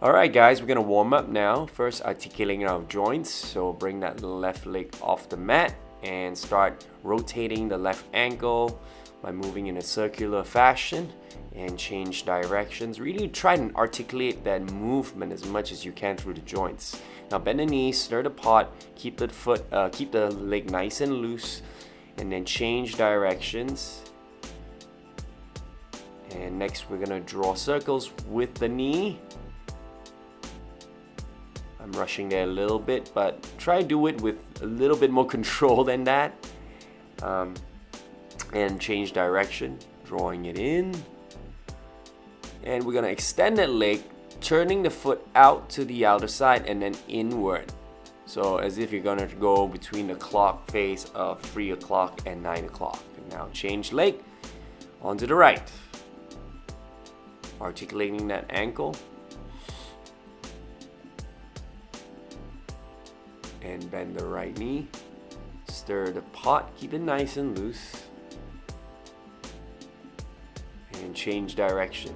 Alright guys, we're gonna warm up now. First, articulating our joints. So bring that left leg off the mat and start rotating the left ankle by moving in a circular fashion and change directions. Really try and articulate that movement as much as you can through the joints. Now bend the knees, stir the pot, keep the leg nice and loose, and then change directions. And next we're gonna draw circles with the knee. I'm rushing there a little bit, but try to do it with a little bit more control than that. And change direction, drawing it in. And we're gonna extend that leg, turning the foot out to the outer side and then inward. So as if you're gonna go between the clock face of 3 o'clock and 9 o'clock. And now change leg onto the right. Articulating that ankle. And bend the right knee. Stir the pot, keep it nice and loose. And change direction.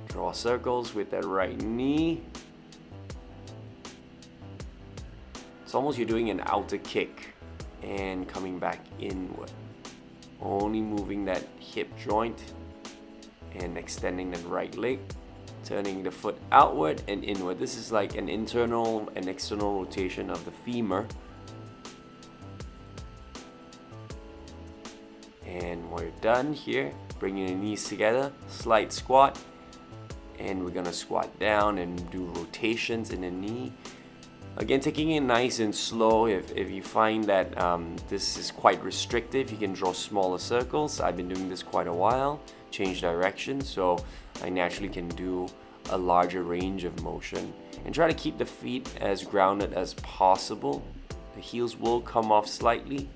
Draw circles with that right knee. It's almost you're doing an outer kick and coming back inward. Only moving that hip joint and extending that right leg. Turning the foot outward and inward. This is like an internal and external rotation of the femur. And we're done here. Bringing the knees together, slight squat. And we're gonna squat down and do rotations in the knee. Again, taking it nice and slow. If you find that this is quite restrictive, you can draw smaller circles. I've been doing this quite a while. Change direction, so I naturally can do a larger range of motion. And try to keep the feet as grounded as possible. The heels will come off slightly,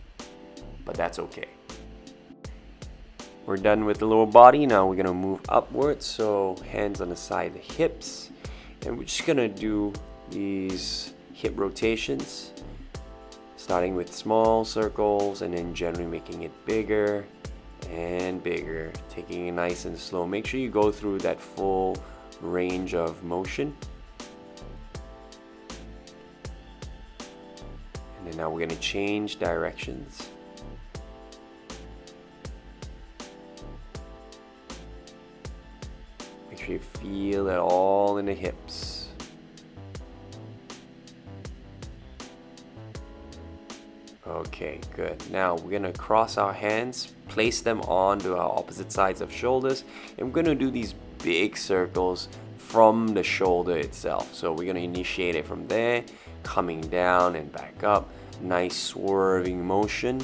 but that's okay. We're done with the lower body. Now we're gonna move upwards, so hands on the side of the hips. And we're just gonna do these hip rotations, starting with small circles and then generally making it bigger and bigger, taking it nice and slow. Make sure you go through that full range of motion. And then now we're going to change directions. Make sure you feel it all in the hips. Okay, good. Now we're gonna cross our hands, place them onto our opposite sides of shoulders, and we're gonna do these big circles from the shoulder itself. So we're gonna initiate it from there, coming down and back up. Nice swerving motion.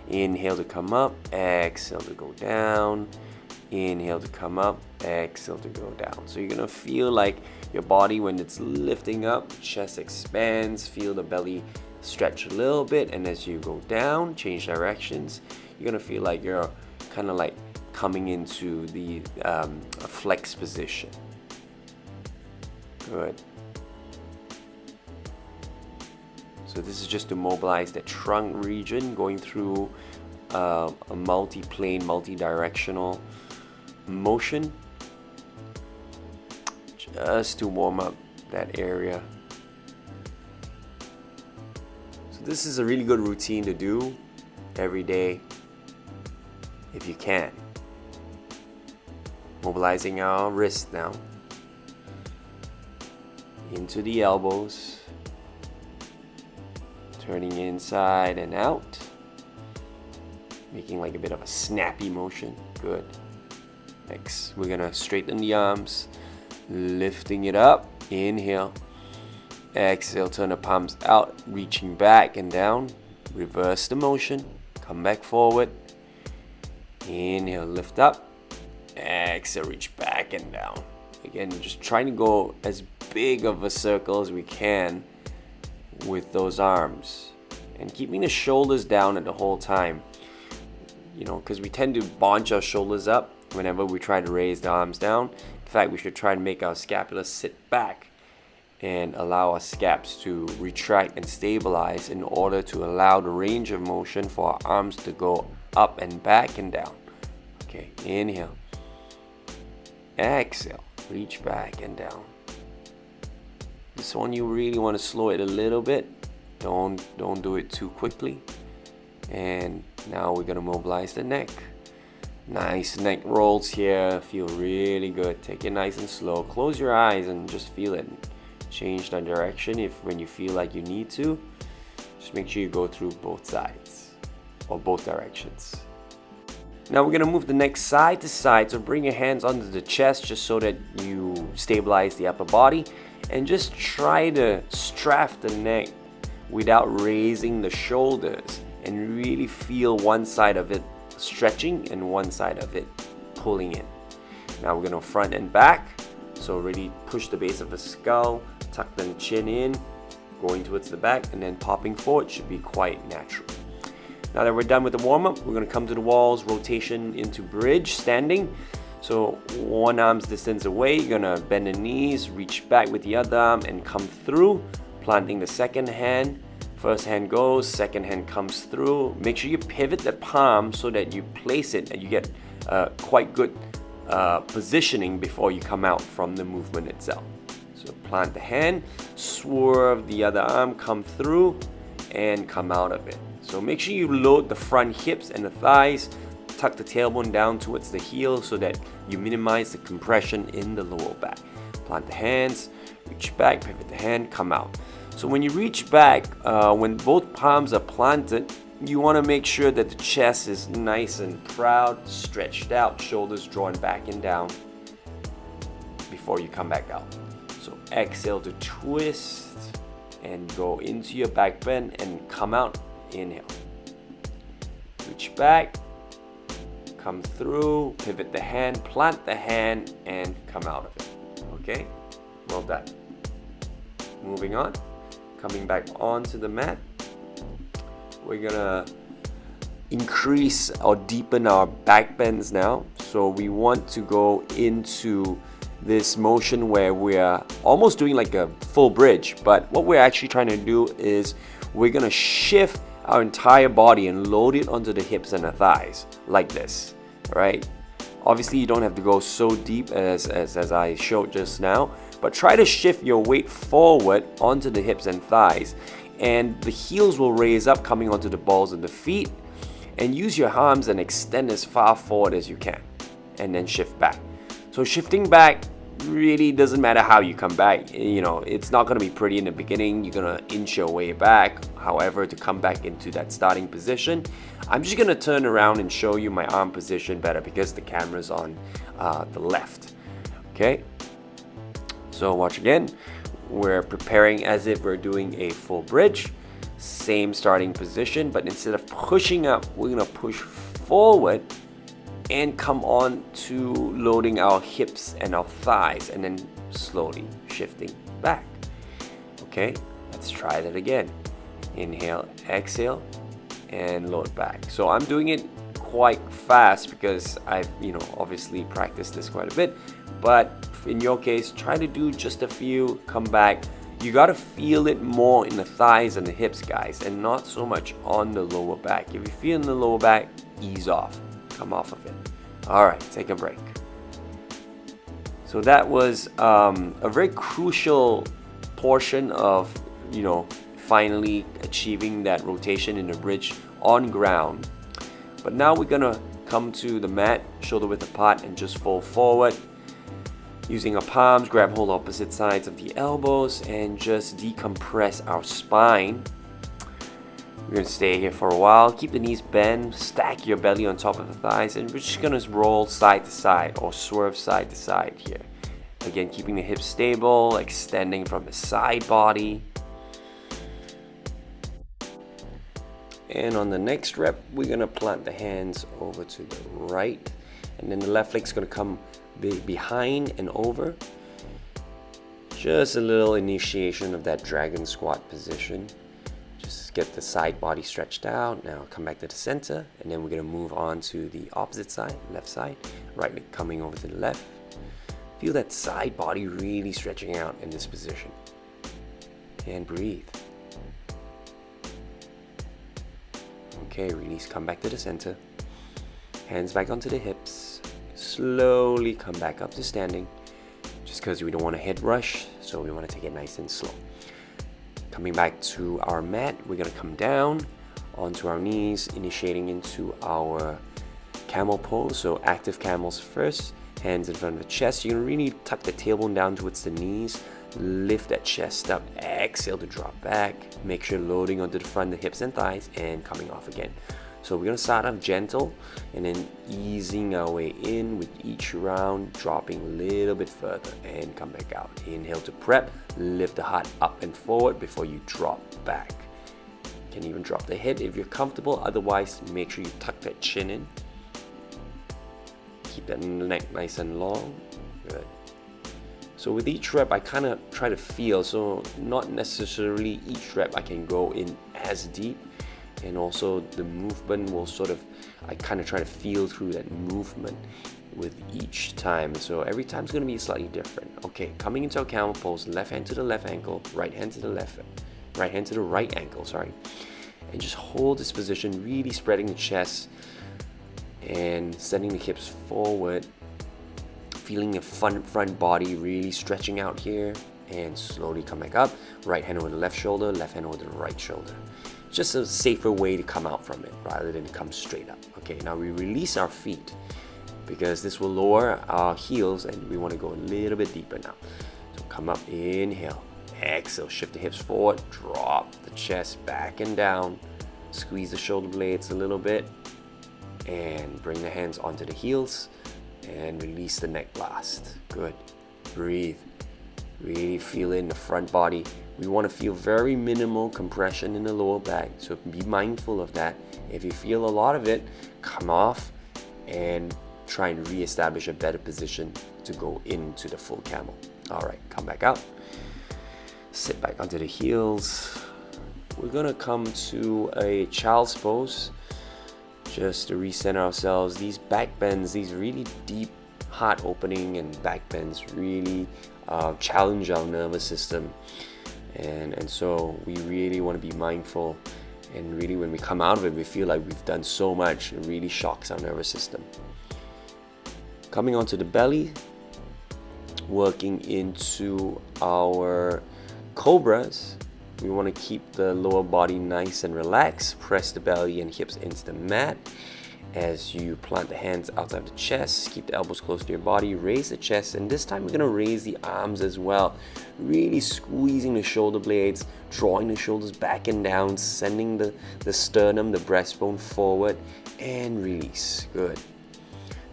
Inhale to come up, exhale to go down. Inhale to come up, exhale to go down. So you're gonna feel like your body, when it's lifting up, chest expands, feel the belly stretch a little bit, and as you go down, change directions, you're gonna feel like you're kind of like coming into the flex position. Good. So this is just to mobilize the trunk region, going through a multi-plane, multi-directional motion, just to warm up that area. This is a really good routine to do every day if you can. Mobilizing our wrists now into the elbows, turning inside and out, making like a bit of a snappy motion. Good. Next, we're gonna straighten the arms, lifting it up. Inhale. Exhale, turn the palms out, reaching back and down. Reverse the motion. Come back forward. Inhale, lift up. Exhale, reach back and down. Again, just trying to go as big of a circle as we can with those arms. And keeping the shoulders down at the whole time. You know, because we tend to bunch our shoulders up whenever we try to raise the arms down. In fact, we should try to make our scapula sit back and allow our scaps to retract and stabilize in order to allow the range of motion for our arms to go up and back and down. Okay. Okay, inhale. Exhale, reach back and down. This one you really want to slow it a little bit. Don't do it too quickly. And now we're gonna mobilize the neck. Nice neck rolls here, feel really good. Take it nice and slow. Close your eyes and just feel it. Change the direction when you feel like you need to. Just make sure you go through both sides or both directions. Now we're gonna move the neck side to side, so bring your hands under the chest just so that you stabilize the upper body, and just try to strafe the neck without raising the shoulders, and really feel one side of it stretching and one side of it pulling in. Now we're gonna front and back, so really push the base of the skull, tuck the chin in, going towards the back, and then popping forward should be quite natural. Now that we're done with the warm-up, we're gonna come to the walls, rotation into bridge, standing. So one arm's distance away, you're gonna bend the knees, reach back with the other arm and come through, planting the second hand. First hand goes, second hand comes through. Make sure you pivot the palm so that you place it and you get quite good positioning before you come out from the movement itself. So plant the hand, swerve the other arm, come through and come out of it. So make sure you load the front hips and the thighs, tuck the tailbone down towards the heel so that you minimize the compression in the lower back. Plant the hands, reach back, pivot the hand, come out. So when you reach back, when both palms are planted, you want to make sure that the chest is nice and proud, stretched out, shoulders drawn back and down before you come back out. So exhale to twist and go into your back bend and come out. Inhale. Reach back, come through, pivot the hand, plant the hand, and come out of it. Okay? Well done. Moving on. Coming back onto the mat. We're gonna increase or deepen our back bends now. So we want to go into this motion where we're almost doing like a full bridge, but what we're actually trying to do is we're gonna shift our entire body and load it onto the hips and the thighs like this, right? Obviously you don't have to go so deep as I showed just now, but try to shift your weight forward onto the hips and thighs, and the heels will raise up coming onto the balls of the feet, and use your arms and extend as far forward as you can, and then shift back. So shifting back really doesn't matter how you come back. You know, it's not going to be pretty in the beginning. You're going to inch your way back. However, to come back into that starting position, I'm just going to turn around and show you my arm position better because the camera's on the left. Okay, so watch again. We're preparing as if we're doing a full bridge. Same starting position, but instead of pushing up, we're going to push forward and come on to loading our hips and our thighs, and then slowly shifting back. Okay, let's try that again. Inhale, exhale, and load back. So I'm doing it quite fast because I've obviously practiced this quite a bit, but in your case, try to do just a few, come back. You got to feel it more in the thighs and the hips, guys, and not so much on the lower back. If you feel in the lower back, ease off. Come off of it. All right, take a break. So that was a very crucial portion of finally achieving that rotation in the bridge on ground. But now we're gonna come to the mat, shoulder width apart, and just fold forward. Using our palms, grab hold opposite sides of the elbows and just decompress our spine. We're going to stay here for a while. Keep the knees bent, stack your belly on top of the thighs, and we're just going to roll side to side or swerve side to side here. Again, keeping the hips stable, extending from the side body. And on the next rep, we're going to plant the hands over to the right, and then the left leg's going to come behind and over. Just a little initiation of that dragon squat position. Just get the side body stretched out. Now come back to the center, and then we're going to move on to the opposite side, left side. Right leg coming over to the left. Feel that side body really stretching out in this position. And breathe. Okay, release, come back to the center. Hands back onto the hips. Slowly come back up to standing. Just because we don't want to head rush, so we want to take it nice and slow. Coming back to our mat, we're going to come down onto our knees, initiating into our camel pose. So active camels first, hands in front of the chest. You're going to really tuck the tailbone down towards the knees. Lift that chest up, exhale to drop back. Make sure loading onto the front, the hips and thighs, and coming off again. So we're going to start off gentle and then easing our way in with each round, dropping a little bit further and come back out. Inhale to prep, lift the heart up and forward before you drop back. You can even drop the head if you're comfortable, otherwise make sure you tuck that chin in. Keep that neck nice and long. Good. So with each rep, I kind of try to feel, so not necessarily each rep I can go in as deep, and also the movement will I kind of try to feel through that movement with each time. So every time is going to be slightly different. Okay, coming into a camel pose, left hand to the left ankle, right hand to the right hand to the right ankle, sorry. And just hold this position, really spreading the chest and sending the hips forward. Feeling the front body really stretching out here, and slowly come back up. Right hand over the left shoulder, left hand over the right shoulder. Just a safer way to come out from it rather than come straight up. Okay, now we release our feet because this will lower our heels and we want to go a little bit deeper now. So come up, inhale, exhale, shift the hips forward, drop the chest back and down, squeeze the shoulder blades a little bit, and bring the hands onto the heels. And release the neck last. Good. Breathe. Really feel it in the front body. We want to feel very minimal compression in the lower back, so be mindful of that. If you feel a lot of it, come off and try and re-establish a better position to go into the full camel. All right, come back out. Sit back onto the heels. We're gonna come to a child's pose. Just to recenter ourselves. These back bends, these really deep heart opening and back bends really challenge our nervous system, and so we really want to be mindful, and really when we come out of it we feel like we've done so much. It really shocks our nervous system. Coming onto the belly, working into our cobras. We want to keep the lower body nice and relaxed. Press the belly and hips into the mat. As you plant the hands outside the chest, keep the elbows close to your body, raise the chest, and this time we're going to raise the arms as well. Really squeezing the shoulder blades, drawing the shoulders back and down, sending the sternum, the breastbone forward, and release. Good.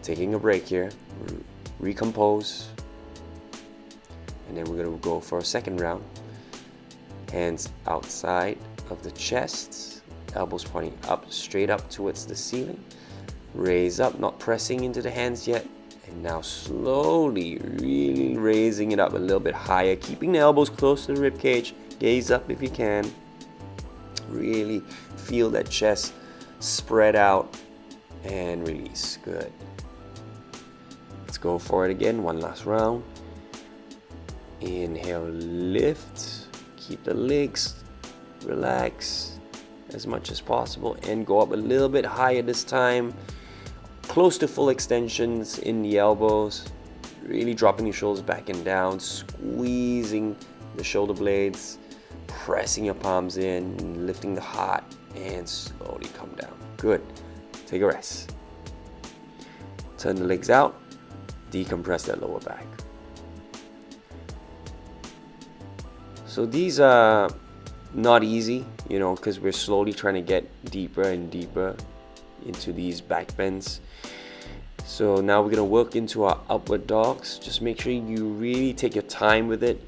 Taking a break here, recompose, and then we're going to go for a second round. Hands outside of the chest, elbows pointing up, straight up towards the ceiling. Raise up, not pressing into the hands yet. And now slowly, really raising it up a little bit higher, keeping the elbows close to the rib cage. Gaze up if you can. Really feel that chest spread out and release. Good. Let's go for it again. One last round. Inhale, lift. Keep the legs relaxed as much as possible and go up a little bit higher this time. Close to full extensions in the elbows. Really dropping your shoulders back and down, squeezing the shoulder blades, pressing your palms in, lifting the heart, and slowly come down. Good. Take a rest. Turn the legs out, decompress that lower back. So these are not easy, because we're slowly trying to get deeper and deeper into these back bends. So now we're going to work into our upward dogs. Just make sure you really take your time with it.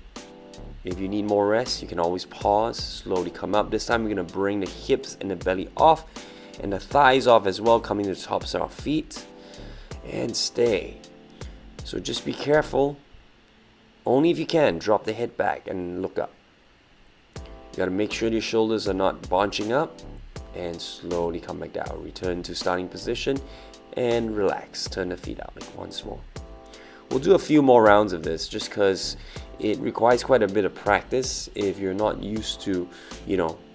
If you need more rest, you can always pause, slowly come up. This time we're going to bring the hips and the belly off and the thighs off as well, coming to the tops of our feet, and stay. So just be careful. Only if you can, drop the head back and look up. You got to make sure your shoulders are not bunching up, and slowly come back down. Return to starting position and relax. Turn the feet out like once more. We'll do a few more rounds of this just because it requires quite a bit of practice if you're not used to,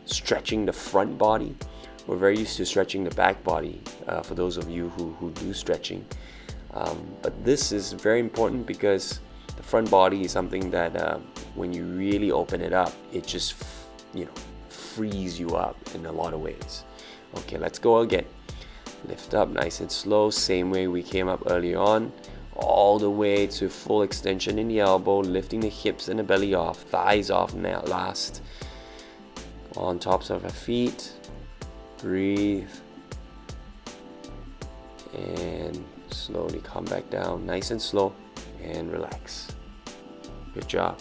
stretching the front body. we're very used to stretching the back body for those of you who do stretching. But this is very important because the front body is something that when you really open it up, it just, frees you up in a lot of ways. Okay, let's go again. Lift up nice and slow, same way we came up earlier on, all the way to full extension in the elbow, lifting the hips and the belly off, thighs off now last. On tops of our feet, breathe, and slowly come back down, nice and slow, and relax. Good job.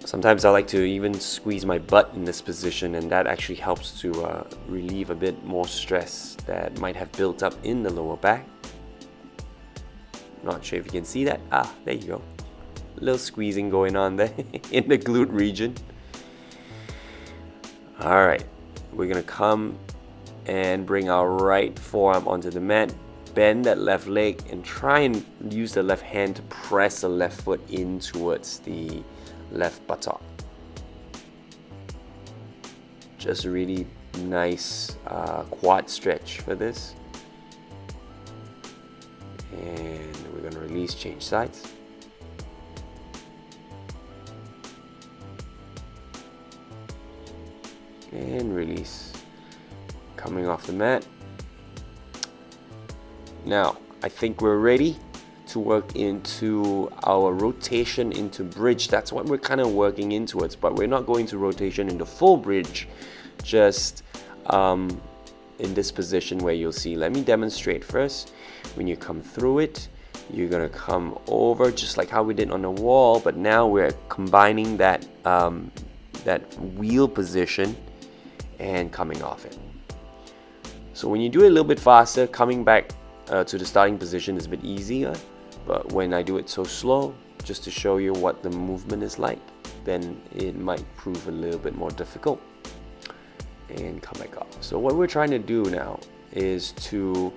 Sometimes I like to even squeeze my butt in this position, and that actually helps to relieve a bit more stress that might have built up in the lower back. Not sure if you can see that. There you go. A little squeezing going on there in the glute region. Alright, we're gonna come and bring our right forearm onto the mat, bend that left leg, and try and use the left hand to press the left foot in towards the left buttock. Just a really nice quad stretch for this. And we're going to release, change sides. And release. Coming off the mat. Now, I think we're ready to work into our rotation into bridge. That's what we're kind of working into it, but we're not going to rotation into full bridge, just in this position where you'll see. Let me demonstrate first. When you come through it, you're gonna come over just like how we did on the wall, but now we're combining that that wheel position and coming off it. So when you do it a little bit faster, coming back to the starting position is a bit easier. But when I do it so slow, just to show you what the movement is like, then it might prove a little bit more difficult. And come back off. So what we're trying to do now is to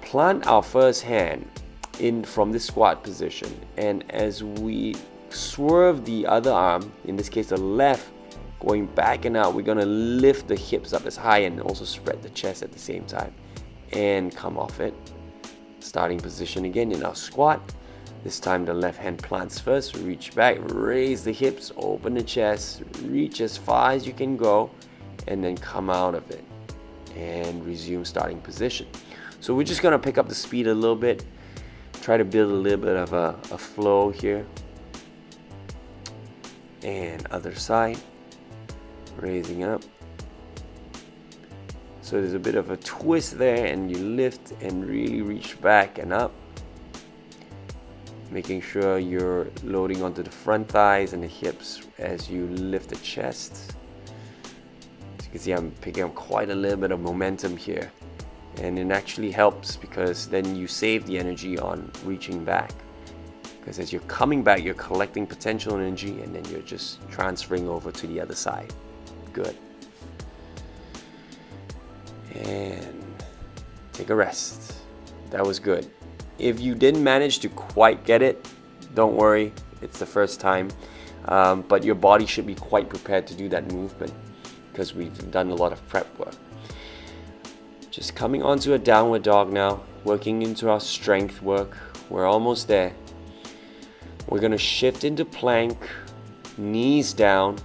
plant our first hand in from this squat position. And as we swerve the other arm, in this case the left, going back and out, we're going to lift the hips up as high and also spread the chest at the same time. And come off it. Starting position again in our squat. This time the left hand plants first, reach back, raise the hips, open the chest, reach as far as you can go, and then come out of it and resume starting position. So we're just gonna pick up the speed a little bit, try to build a little bit of a flow here. And other side, raising up. So there's a bit of a twist there, and you lift and really reach back and up. Making sure you're loading onto the front thighs and the hips as you lift the chest. As you can see, I'm picking up quite a little bit of momentum here. And it actually helps because then you save the energy on reaching back. Because as you're coming back, you're collecting potential energy, and then you're just transferring over to the other side. Good. And take a rest. That was good. If you didn't manage to quite get it, don't worry, it's the first time. But your body should be quite prepared to do that movement because we've done a lot of prep work. Just coming onto a downward dog now, working into our strength work. We're almost there. We're gonna shift into plank, knees down,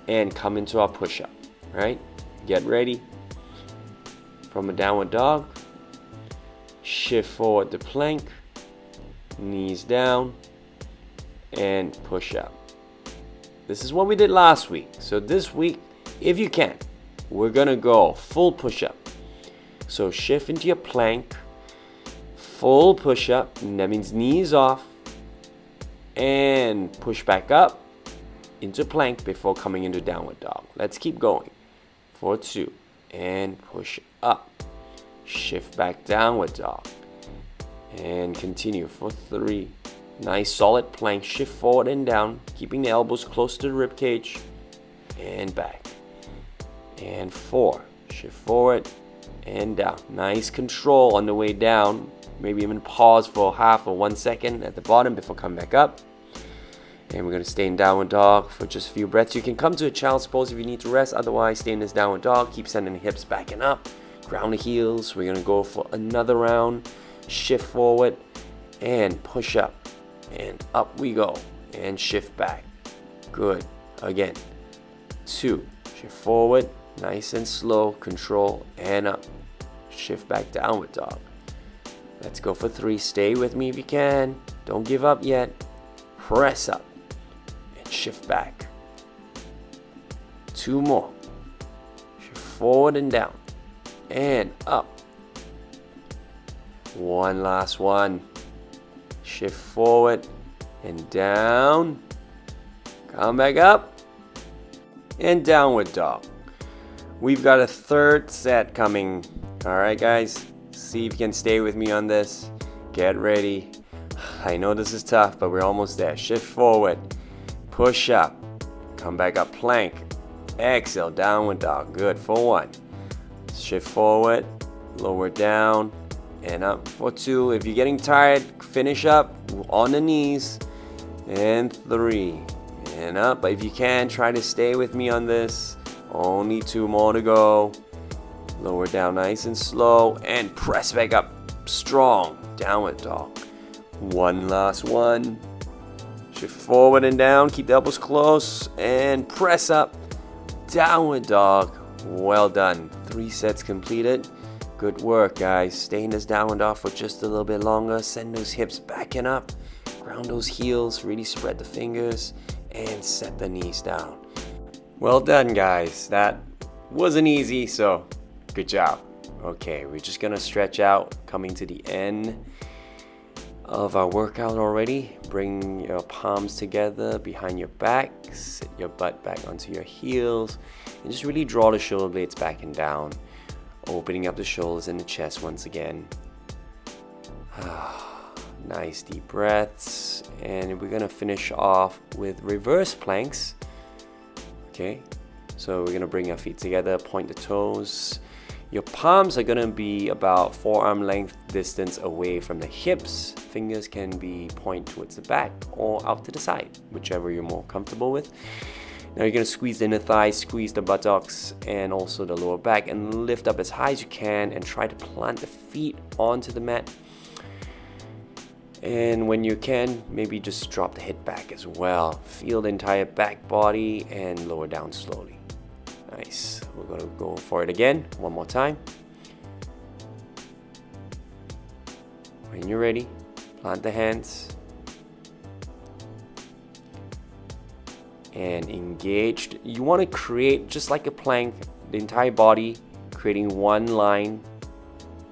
and come into our push-up, right? Get ready. From a downward dog, shift forward to plank, knees down, and push up. This is what we did last week. So this week, if you can, we're gonna go full push up. So shift into your plank, full push up, and that means knees off, and push back up into plank before coming into downward dog. Let's keep going. For 2, and push up. Shift back downward dog. And continue for 3. Nice solid plank. Shift forward and down, keeping the elbows close to the rib cage. And back. And 4. Shift forward and down. Nice control on the way down. Maybe even pause for half or 1 second at the bottom before coming back up. And we're going to stay in downward dog for just a few breaths. You can come to a child's pose if you need to rest. Otherwise, stay in this downward dog. Keep sending the hips back and up. Ground the heels. We're going to go for another round. Shift forward and push up. And up we go. And shift back. Good. Again. 2. Shift forward. Nice and slow. Control and up. Shift back downward dog. Let's go for 3. Stay with me if you can. Don't give up yet. Press up. Shift back. 2 more. Shift forward and down. And up. 1 last one. Shift forward and down. Come back up. And downward dog. We've got a 3rd set coming. Alright guys. See if you can stay with me on this. Get ready. I know this is tough, but we're almost there. Shift forward. Push up, come back up, plank, exhale, downward dog, good, for 1, shift forward, lower down, and up for 2, if you're getting tired, finish up on the knees, and 3, and up, but if you can, try to stay with me on this, only 2 more to go, lower down nice and slow, and press back up, strong, downward dog, 1 last one. Shift forward and down, keep the elbows close, and press up, downward dog. Well done. 3 sets completed. Good work, guys. Stay in this downward dog for just a little bit longer. Send those hips back and up. Ground those heels, really spread the fingers, and set the knees down. Well done, guys. That wasn't easy, so good job. Okay, we're just gonna stretch out, coming to the end of our workout already. Bring your palms together behind your back, sit your butt back onto your heels, and just really draw the shoulder blades back and down, opening up the shoulders and the chest once again. Nice deep breaths, and we're gonna finish off with reverse planks. Okay, so we're gonna bring our feet together, point the toes. Your palms are going to be about forearm length distance away from the hips. Fingers can be point towards the back or out to the side, whichever you're more comfortable with. Now you're going to squeeze the inner thighs, squeeze the buttocks and also the lower back, and lift up as high as you can and try to plant the feet onto the mat. And when you can, maybe just drop the head back as well. Feel the entire back body and lower down slowly. Nice. We're going to go for it again. One more time. When you're ready, plant the hands. And engaged. You want to create, just like a plank, the entire body, creating one line,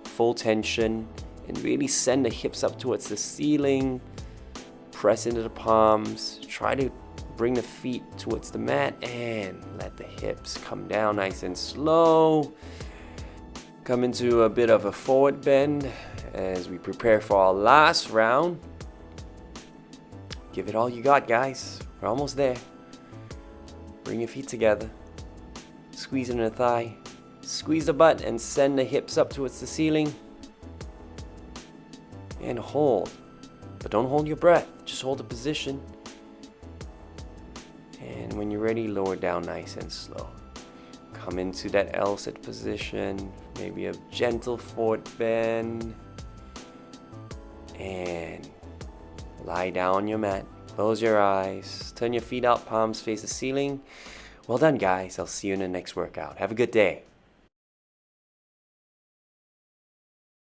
full tension, and really send the hips up towards the ceiling. Press into the palms. Try to bring the feet towards the mat and let the hips come down nice and slow. Come into a bit of a forward bend as we prepare for our last round. Give it all you got, guys. We're almost there. Bring your feet together. Squeeze into the thigh. Squeeze the butt and send the hips up towards the ceiling. And hold. But don't hold your breath. Just hold the position. And when you're ready, lower down nice and slow. Come into that L-sit position, maybe a gentle forward bend. And lie down on your mat. Close your eyes. Turn your feet out, palms face the ceiling. Well done, guys. I'll see you in the next workout. Have a good day.